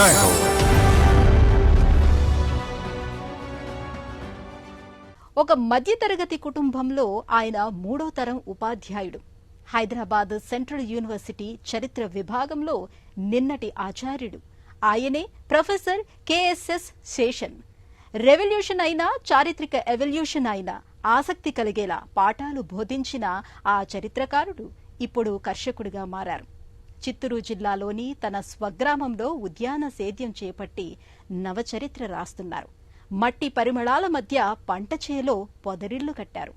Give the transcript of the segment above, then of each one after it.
जय हो। ఒక మధ్యతరగతి కుటుంబంలో ఆయన మూడో తరం ఉపాధ్యాయుడు. హైదరాబాద్ సెంట్రల్ యూనివర్సిటీ చరిత్ర విభాగంలో నిన్నటి ఆచార్యుడు. ఆయనే ప్రొఫెసర్ KSS శేషన్. రెవల్యూషన్ అయినా చారిత్రక ఎవల్యూషన్ అయినా ఆసక్తి కలిగేలా పాఠాలు బోధించిన ఆ చరిత్రకారుడు ఇప్పుడు కర్షకుడిగా మారారు. చిత్తూరు జిల్లాలోని తన స్వగ్రామంలో ఉద్యాన సేద్యం చేపట్టి నవచరిత్ర రాస్తున్నారు. మట్టి పరిమళాల మధ్య పంట చేలో పొదరిళ్లు కట్టారు.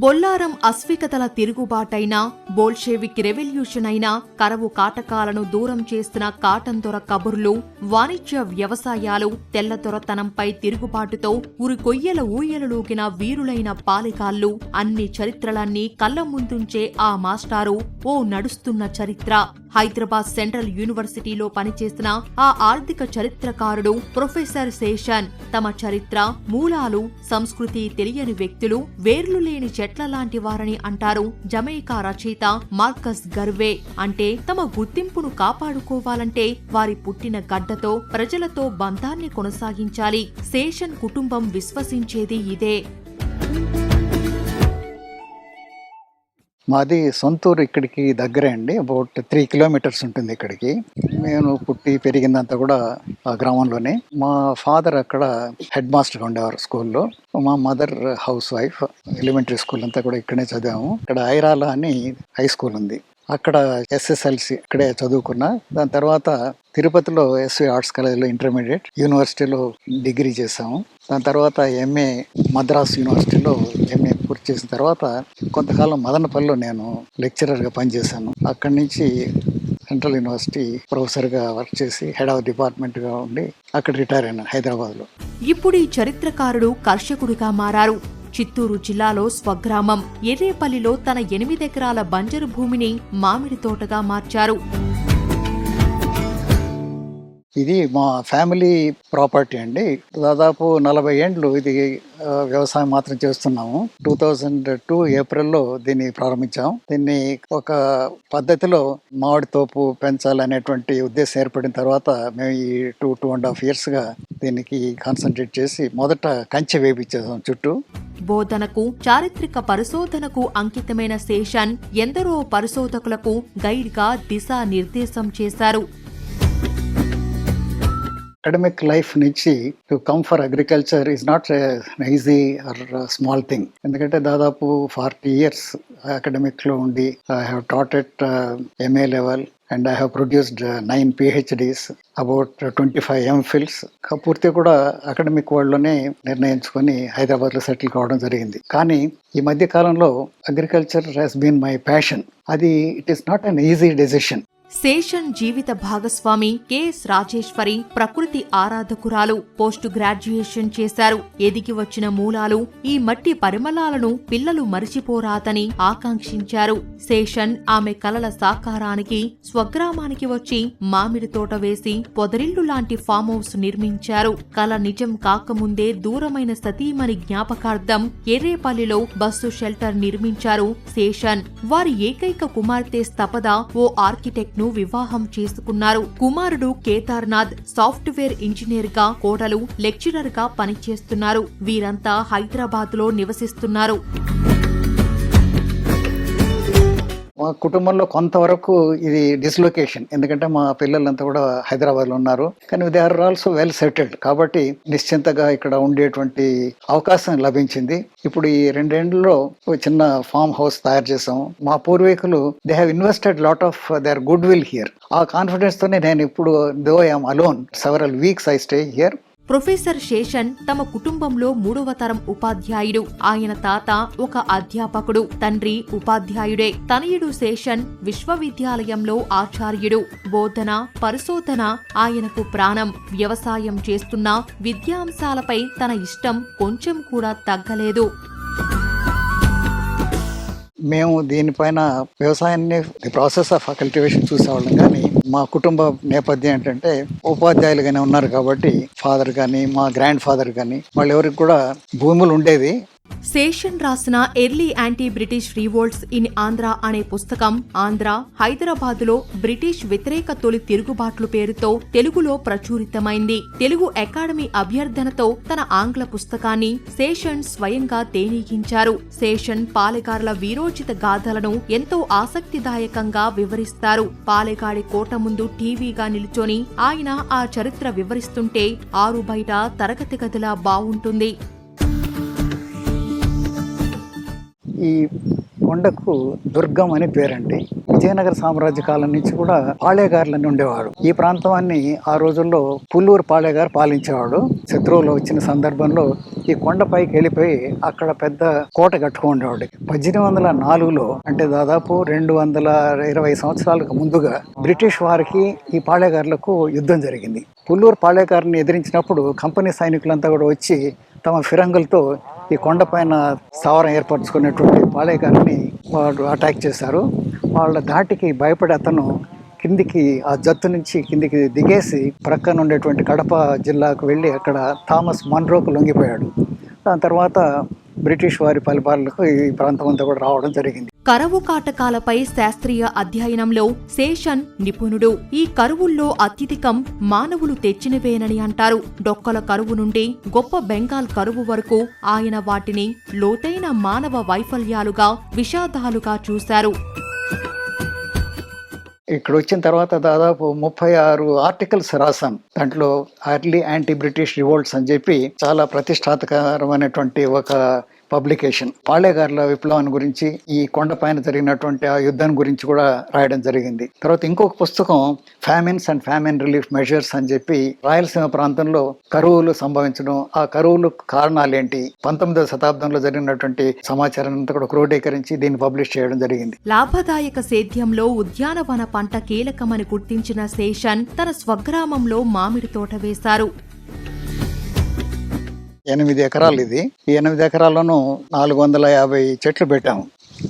బొల్లారం అస్వికతల తిరుగుబాటైనా, బోల్షేవిక్ రెవల్యూషన్ అయినా, కరవు కాటకాలను దూరం చేసిన కాటన్ దొర కబుర్లు, వాణిజ్య వ్యవసాయాలు, తెల్లదొరతనంపై తిరుగుబాటుతో ఉరికొయ్యల ఊయలలోకిన వీరులైన పాలికాళ్లు, అన్ని చరిత్రలన్నీ కళ్ల ముందుంచే ఆ మాస్టారు ఓ నడుస్తున్న చరిత్ర. హైదరాబాద్ సెంట్రల్ యూనివర్సిటీలో పనిచేసిన ఆ ఆర్థిక చరిత్రకారుడు ప్రొఫెసర్ శేషన్ తమ చరిత్ర, మూలాలు, సంస్కృతి తెలియని వ్యక్తులు, వేర్లు లేని చెట్ల లాంటి వారని అంటారు జమైకా రచయిత మార్కస్ గర్వే. అంటే తమ గుర్తింపును కాపాడుకోవాలంటే వారి పుట్టిన గడ్డతో, ప్రజలతో బంధాన్ని కొనసాగించాలి. శేషన్ కుటుంబం విశ్వసించేది ఇదే. మాది సొంతూరు ఇక్కడికి దగ్గరే అండి. అబౌట్ 3 కిలోమీటర్స్ ఉంటుంది ఇక్కడికి. నేను పుట్టి పెరిగిందంతా కూడా ఆ గ్రామంలోనే. మా ఫాదర్ అక్కడ హెడ్ మాస్టర్గా ఉండేవారు స్కూల్లో. మా mother house wife. Elementary school అంతా కూడా ఇక్కడే చదివాము. ఇక్కడ ఐరాల అని హై స్కూల్ ఉంది, అక్కడ SSLC ఇక్కడే చదువుకున్నా. దాని తర్వాత తిరుపతిలో SV ఆర్ట్స్ కాలేజ్లో ఇంటర్మీడియట్, యూనివర్సిటీలో డిగ్రీ చేశాము. దాని తర్వాత MA మద్రాస్ యూనివర్సిటీలో MA పూర్తి చేసిన తర్వాత కొంతకాలం మదనపల్లిలో నేను లెక్చరర్గా పనిచేశాను. అక్కడి నుంచి సెంట్రల్ యూనివర్సిటీ ప్రొఫెసర్గా వర్క్ చేసి హెడ్ ఆఫ్ డిపార్ట్మెంట్గా ఉండి అక్కడ రిటైర్ అయినా హైదరాబాద్లో. ఇప్పుడు ఈ చరిత్రకారుడు కర్షకుడిగా మారారు. చిత్తూరు జిల్లాలో స్వగ్రామం ఎర్రేపల్లిలో తన 8 ఎకరాల బంజరు భూమిని మామిడి తోటగా మార్చారు. ఇది మా ఫ్యామిలీ ప్రాపర్టీ అండి. దాదాపు 40 ఏండ్లు ఇది వ్యవసాయం మాత్రం చేస్తున్నాము. 2002 ఏప్రిల్లో దీన్ని ప్రారంభించాము. దీన్ని ఒక పద్ధతిలో మామిడి తోపు పెంచాలనేటువంటి ఉద్దేశం ఏర్పడిన తర్వాత మేము ఈ 2.5 yearsగా దీనికి కాన్సన్ట్రేట్ చేసి మొదట కంచె వేపించేసాం చుట్టూ. బోధనకు, చారిత్రక పరిశోధనకు అంకితమైన శేషన్ ఎందరో పరిశోధకులకు గైడ్గా దిశా నిర్దేశం చేశారు. అకాడమిక్ లైఫ్ నుంచి to come for agriculture is not easy or small thing. ఎందుకంటే దాదాపు 40 years అకాడమిక్లో ఉండి I have taught at MA level and I have produced 9 PhDs, about 25 MPhils. పూర్తి కూడా అకాడమిక్ వరల్డ్లోనే నిర్ణయించుకొని హైదరాబాద్లో సెటిల్ కావడం జరిగింది. కానీ ఈ మధ్య కాలంలో agriculture has been my passion. అది it is not an easy decision. Seshan జీవిత భాగస్వామి KS రాజేశ్వరి ప్రకృతి ఆరాధకురాలు. పోస్ట్ గ్రాడ్యుయేషన్ చేశారు. ఎదిగి వచ్చిన మూలాలు, ఈ మట్టి పరిమళాలను పిల్లలు మరిచిపోరాదని ఆకాంక్షించారు. శేషన్ ఆమె కలల సాకారానికి స్వగ్రామానికి వచ్చి మామిడి తోట వేసి పొదరిల్లు లాంటి ఫామ్ హౌస్ నిర్మించారు. కల నిజం కాకముందే దూరమైన సతీమణి జ్ఞాపకార్థం ఎర్రేపల్లిలో బస్సు షెల్టర్ నిర్మించారు శేషన్. వారి ఏకైక కుమార్తె స్తపద ఓ ఆర్కిటెక్ట్ ను వివాహం చేసుకున్నారు. కుమారుడు కేదార్నాథ్ సాఫ్ట్వేర్ ఇంజనీర్ గా, కోడలు లెక్చరర్ గా పనిచేస్తున్నారు. వీరంతా హైదరాబాద్ లో నివసిస్తున్నారు. మా కుటుంబంలో కొంతవరకు ఇది డిస్లొకేషన్, ఎందుకంటే మా పిల్లలంతా కూడా హైదరాబాద్లో ఉన్నారు. కానీ they are also well settled కాబట్టి నిశ్చింతగా ఇక్కడ ఉండేటువంటి అవకాశం లభించింది. ఇప్పుడు ఈ 2 ఏళ్లలో ఒక చిన్న ఫామ్ హౌస్ తయారు చేసాం. మా పూర్వీకులు they have invested lot of their good will here. ఆ కాన్ఫిడెన్స్ తోనే నేను ఇప్పుడు though I'm alone several weeks I stay here. Professor Seshan తమ కుటుంబంలో 3వ తరం ఉపాధ్యాయుడు. ఆయన తాత ఒక అధ్యాపకుడు, తండ్రి ఉపాధ్యాయుడే. తనయుడు శేషన్ విశ్వవిద్యాలయంలో ఆచార్యుడు. బోధన, పరిశోధన ఆయనకు ప్రాణం. వ్యవసాయం చేస్తున్నా విద్యాంశాలపై తన ఇష్టం కొంచెం కూడా తగ్గలేదు. మేము దీనిపైన వ్యవసాయాన్ని ప్రాసెస్ ఆఫ్ కల్టివేషన్ చూసేవాళ్ళం, కానీ మా కుటుంబ నేపథ్యం ఏంటంటే ఉపాధ్యాయులుగానే ఉన్నారు కాబట్టి ఫాదర్ కానీ మా గ్రాండ్ ఫాదర్ కానీ వాళ్ళు ఎవరికి కూడా భూములు ఉండేవి. శేషన్ రాసిన early anti British revolts in Andhra అనే పుస్తకం ఆంధ్ర, హైదరాబాదులో బ్రిటిష్ వ్యతిరేక తొలి తిరుగుబాట్లు పేరుతో తెలుగులో ప్రచురితమైంది. తెలుగు అకాడమీ అభ్యర్థనతో తన ఆంగ్ల పుస్తకాన్ని శేషన్ స్వయంగా తేనీగించారు. శేషన్ పాలెగారుల వీరోచిత గాథలను ఎంతో ఆసక్తిదాయకంగా వివరిస్తారు. పాలెగాడి కోట ముందు టీవీగా నిలుచొని ఆయన ఆ చరిత్ర వివరిస్తుంటే ఆరు బయట తరగతి గదిలా బావుంటుంది. ఈ కొండకు దుర్గం అని పేరండి. విజయనగర సామ్రాజ్య కాలం నుంచి కూడా పాళేగారులని ఉండేవాడు. ఈ ప్రాంతాన్ని ఆ రోజుల్లో పుల్లూరు పాళేగారు పాలించేవాడు. శత్రువులు వచ్చిన సందర్భంలో ఈ కొండపైకి వెళ్ళిపోయి అక్కడ పెద్ద కోట కట్టుకుండేవాడు. 1804లో అంటే దాదాపు 220 సంవత్సరాలకు ముందుగా బ్రిటిష్ వారికి ఈ పాళేగారులకు యుద్ధం జరిగింది. పుల్లూరు పాళేగారిని ఎదిరించినప్పుడు కంపెనీ సైనికులంతా కూడా వచ్చి తమ ఫిరంగులతో ఈ కొండపైన స్థావరం ఏర్పరచుకునేటువంటి పాళేగారిని వాడు అటాక్ చేశారు. వాళ్ళ ధాటికి భయపడి అతను కిందికి ఆ జత్తు నుంచి కిందికి దిగేసి ప్రక్కన ఉండేటువంటి కడప జిల్లాకు వెళ్ళి అక్కడ థామస్ మన్రోకు లొంగిపోయాడు. దాని తర్వాత బ్రిటిష్ వారి పరిపాలనకు ఈ ప్రాంతం అంతా కూడా రావడం జరిగింది. కరువు కాటకాలపై శాస్త్రీయ అధ్యయనంలో శేషన్ నిపుణుడు. ఈ కరువుల్లో అత్యధికం మానవులు తెచ్చినవేనని అంటారు. డొక్కల కరువు నుండి గొప్ప బెంగాల్ కరువు వరకు ఆయన వాటిని లోతైన మానవ వైఫల్యాలుగా, విషాదాలుగా చూశారు. ఇక్కడ వచ్చిన తర్వాత దాదాపు 36 ఆర్టికల్స్ రాశాను. దాంట్లో ఎర్లీ యాంటీ బ్రిటిష్ రివోల్ట్స్ అని చెప్పి చాలా ప్రతిష్టాత్మకమైనటువంటి ఒక పబ్లికేషన్. పాళేగారుల విప్లవాన్ని గురించి, ఈ కొండపైన జరిగినటువంటి ఆ యుద్ధం గురించి కూడా రాయడం జరిగింది. తర్వాత ఇంకొక పుస్తకం ఫ్యామిన్స్ అండ్ ఫ్యామిన్ రిలీఫ్ మెజర్స్ అని చెప్పి రాయలసీమ ప్రాంతంలో కరువులు సంభవించడం, ఆ కరువులు కారణాలు ఏంటి, 19వ శతాబ్దంలో జరిగినటువంటి సమాచారాన్ని అంతా కూడా క్రోడీకరించి దీన్ని పబ్లిష్ చేయడం జరిగింది. లాభదాయక సేద్యంలో ఉద్యానవన పంట కీలకమని గుర్తించిన శేషన్ తన స్వగ్రామంలో మామిడి తోట వేశారు. 8 ఎకరాలు ఇది. ఈ 8 ఎకరాలను 450 చెట్లు పెట్టాము.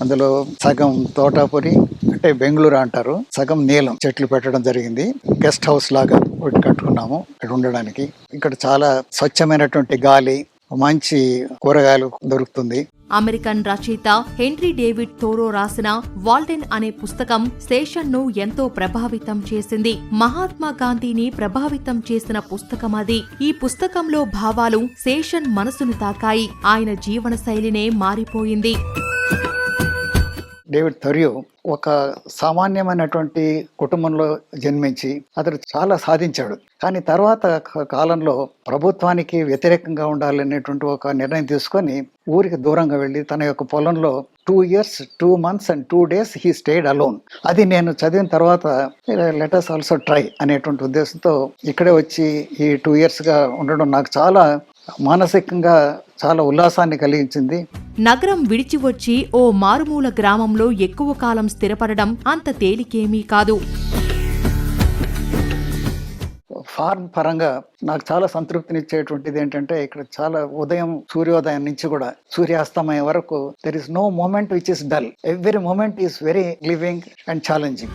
అందులో సగం తోటాపురి అంటే బెంగళూరు అంటారు, సగం నీలం చెట్లు పెట్టడం జరిగింది. గెస్ట్ హౌస్ లాగా ఒకటి కట్టుకున్నాము ఇక్కడ ఉండడానికి. ఇక్కడ చాలా స్వచ్ఛమైనటువంటి గాలి, మంచి కూరగాయలు దొరుకుతుంది. అమెరికన్ రచయిత హెన్రీ డేవిడ్ థోరో రాసిన వాల్డెన్ అనే పుస్తకం శేషన్ను ఎంతో ప్రభావితం చేసింది. మహాత్మా గాంధీని ప్రభావితం చేసిన పుస్తకం అది. ఈ పుస్తకంలో భావాలు శేషన్ మనసును తాకాయి. ఆయన జీవన శైలినే మారిపోయింది. డేవిడ్ థొరియో ఒక సామాన్యమైనటువంటి కుటుంబంలో జన్మించి అతడు చాలా సాధించాడు. కానీ తర్వాత కాలంలో ప్రభుత్వానికి వ్యతిరేకంగా ఉండాలనేటువంటి ఒక నిర్ణయం తీసుకొని ఊరికి దూరంగా వెళ్ళి తన యొక్క పొలంలో 2 years 2 months and 2 days he stayed alone. అది నేను చదివిన తర్వాత లెట్ us ఆల్సో ట్రై అనేటువంటి ఉద్దేశంతో ఇక్కడే వచ్చి ఈ 2 yearsగా ఉండడం నాకు చాలా మానసికంగా చాలా ఉల్లాసాన్ని కలిగించింది. నగరం విడిచి వచ్చి ఓ మారుమూల గ్రామంలో ఎక్కువ కాలం స్థిరపడడం అంత తేలికేమీ కాదు. ఫార్మ్ పరంగా నాకు చాలా సంతృప్తినిచ్చేటువంటిది ఏంటంటే ఇక్కడ చాలా ఉదయం సూర్యోదయం నుంచి కూడా సూర్యాస్తమయం వరకు there is no moment which is dull. Every moment is very living and challenging.